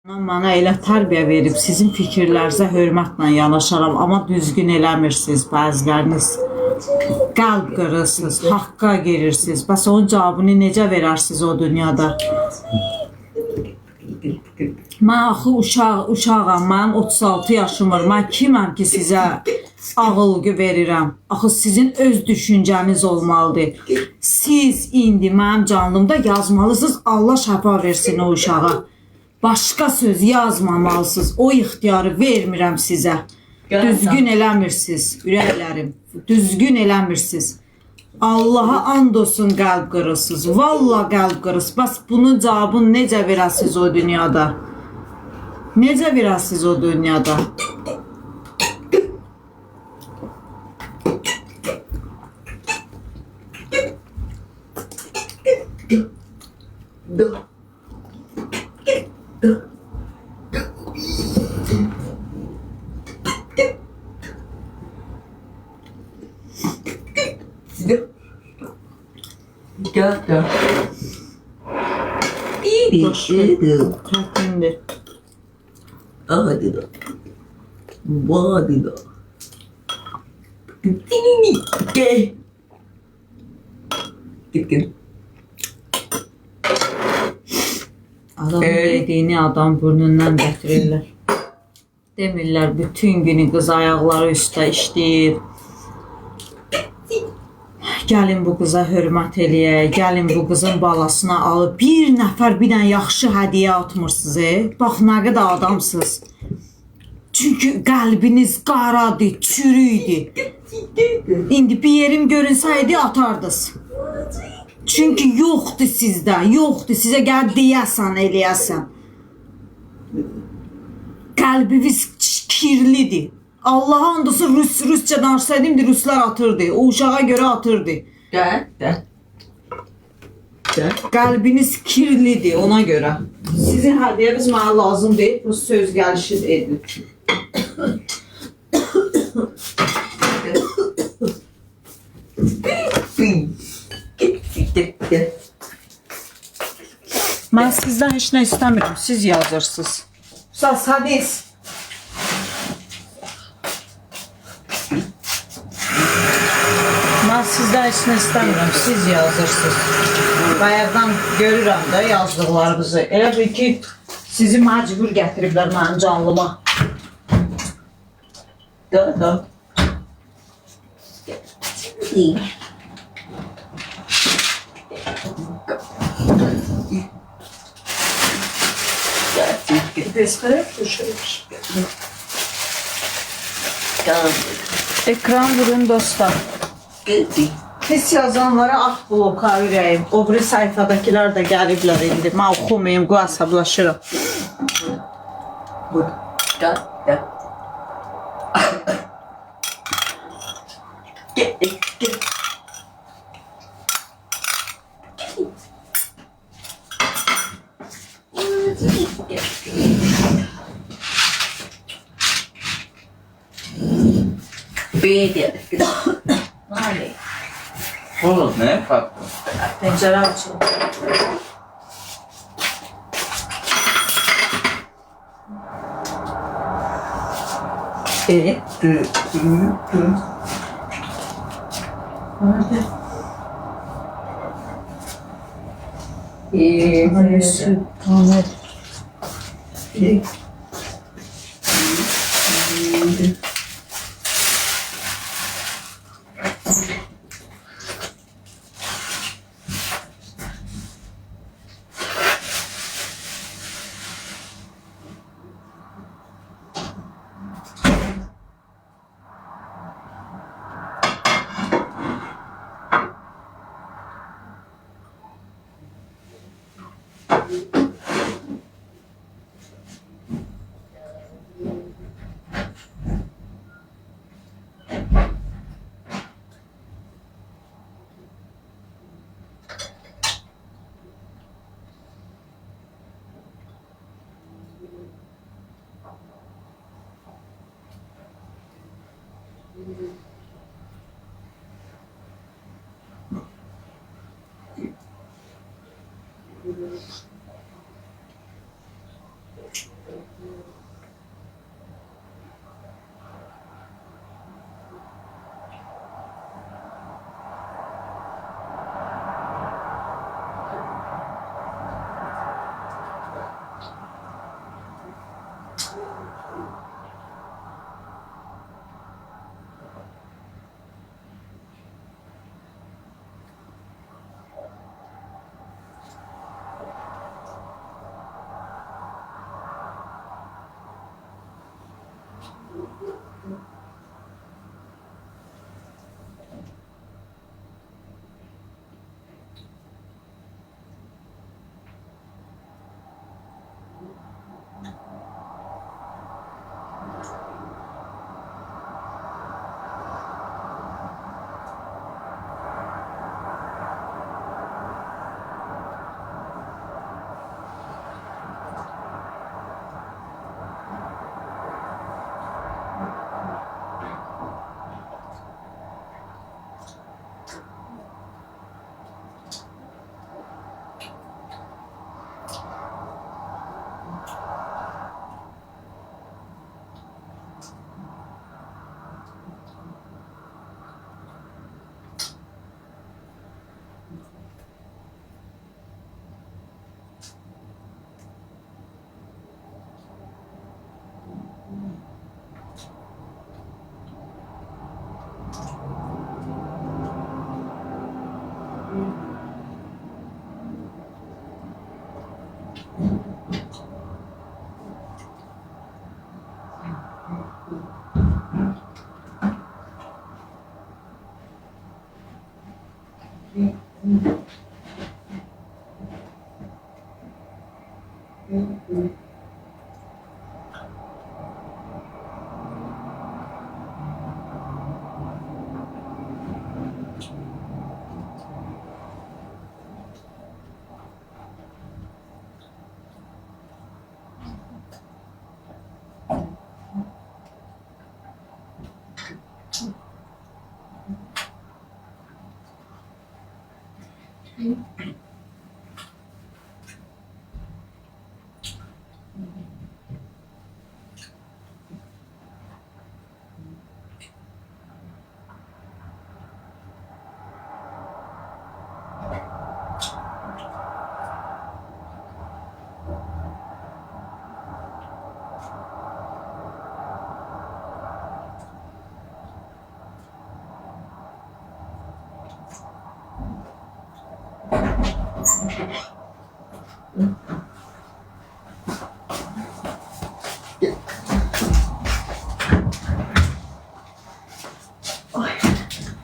Mənə elə tərbiyə verib, sizin fikirlərinizə hörmətlə yanaşaram, amma düzgün eləmirsiniz bəziləriniz. Qəlb qırırsınız, haqqa girirsiniz. Bəs onun cavabını necə verərsiniz o dünyada? Mən axı uşağam, mənim 36 yaşım var. Mən kiməm ki sizə ağıl verirəm? Axı sizin öz düşüncəniz olmalıdır. Siz indi mənim canlımda yazmalısınız, Allah şəfa versin o uşağa. Başqa söz yazmamalısınız. O ixtiyarı vermirəm sizə. Düzgün eləmirsiniz, ürəklərim. Düzgün eləmirsiniz. Allaha and olsun qəlb qırırsınız. Valla qəlb qırırsınız. Bəs bunun cavabını necə verəsiniz o dünyada? Necə verəsiniz o dünyada? Çətindir. Hadi da. Hadi da. Gel. Gittin. Adamın yediğini adam burnundan gətirirlər. Demirlər bütün günü qız ayaqları üstə işləyir. Gəlin bu qıza hörmət eləyək, gəlin bu qızın balasına alıb bir nəfər bir dənə yaxşı hədiyyə atmırsınız. Bax nə qədər adamsınız. Çünki qəlbiniz qaradır, çürüydü. İndi bir yerim görünsəydi atardınız. Çünki yoxdur sizdə, yoxdur. Sizə gəl deyəsən, eləyəsən. Qəlbiniz kirlidir. Allah'a andolsun Rusça danışsaydım da Ruslar atırdı. O uşağa göre atırdı. Gel. Kalbiniz kirlidir ona göre. Sizin hediyeniz bana lazım değil. Bu söz gelişi edin. Ben sizden hiç ne istemiyorum. Siz yazırsınız. Sadis. Ben sizden heç nə istəmirəm, siz yazırsınız. Bayaqdan görürəm də yazdıqlarınızı. Elə bil ki, sizi məcbur gətiriblər mənim canlıma. Da. Ekran vurun dostlar. Pis yazanlara ah bloka ürəyim. O biri sayfadakiler de gəliblər indi. Mən oxumayım, qoy əsəbləşirəm. Gel. Bedi. Vale. Oğlum ne farklı? Pencere açıldı. Evet. Nerede? Hayır, Sultanet.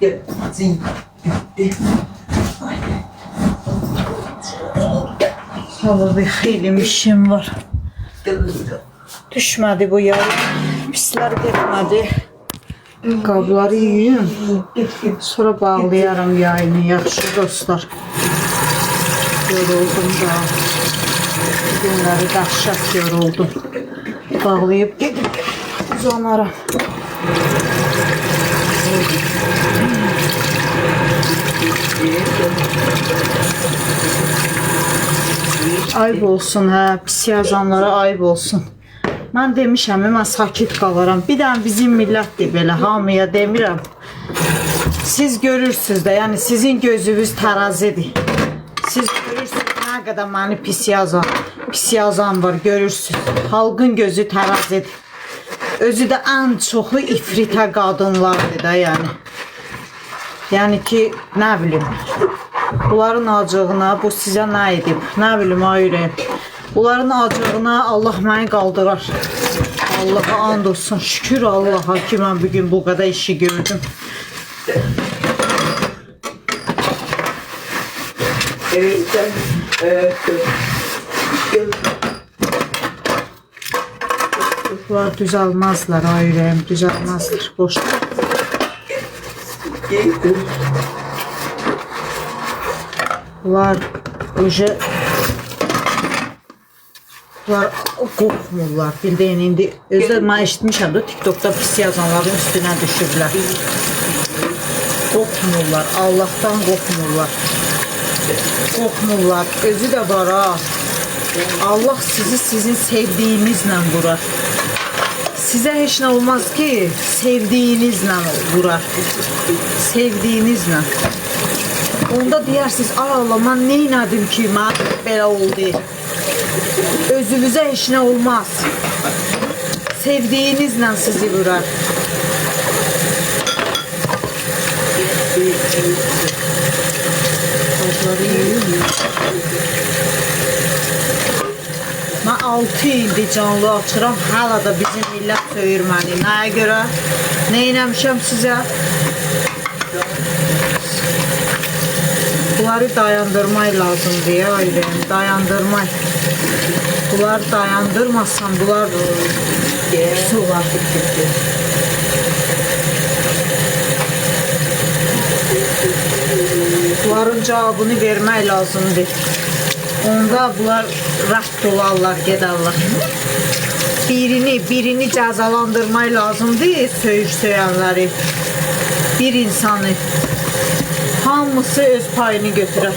Gel. Zin. Hava bir xeyli işim var. Gel. Düşmədi bu yay. Pislər getmədi. Qabları yuyun. Sonra bağlayaram yayını. Yaxşı dostlar. Yoruldum da. Günləri dəhşət yoruldum. Bağlayıb gedib uzanaram. Ayıb olsun hə, pis yazanlara ayıb olsun. Mən demişəm, mən sakit qalaram. Bir dənə bizim millətdir belə, hamıya demirəm. Siz görürsünüz də, yəni sizin gözünüz tərazidir. Siz görürsünüz nə qədər məni pis yazan var, görürsünüz. Xalqın gözü tərazidir. Özü də ən çoxu ifritə qadınlardır da, yəni. Yəni ki, nə bilim, bunların acığına, bu sizə nə edib, nə bilim, ayrı. Bunların acığına Allah məni qaldırar. Allaha and olsun, şükür Allaha ki, mən bugün bu qədər işi gördüm. Bunlar düzəlməzlər, ayrıyım, düzəlməzlər, boşlar. Bunlar qorxmurlar, bildiyin indi. Özdə mən eşitmişəm də TikTokda pis yazanların üstünə düşüblər. Qorxmurlar, Allahdan qorxmurlar. Qorxmurlar, özü də var ha. Allah sizi sizin sevdiyinizlə vurar. Sizə heç nə olmaz ki, sevdiyinizlə vurar. Sevdiyinizlə. Onda deyirsiniz, ay Allah, mən nə elədim ki, mən belə oldu. Özünüzə heç nə olmaz. Sevdiyinizlə sizi vurar. Mən 6 ildir canlı açıram, hələ da bizim millət söyür məni. Nəyə görə? Nə eləmişəm sizə? Bunları dayandırmaq lazımdır ya, ayrım, dayandırmaq. Bunları dayandırmazsan, bunlar pis olar. Bunların cavabını vermək lazımdır. Onda bunlar rast olarlar, gedərlər. Birini cəzalandırmaq lazımdır, söyüşsöyənləri. Bir insanı. Hamısı öz payını götürər.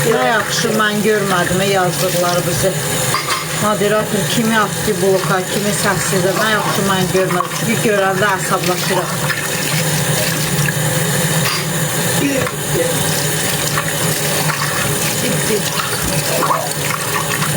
Nə yaxşı mən görmədim yazdıqları bizi. Moderator kimi atdı bloka, kimi səssizə. Nə yaxşı mən görmədim. Çünki görəndə əsablaşırıq. Bitti.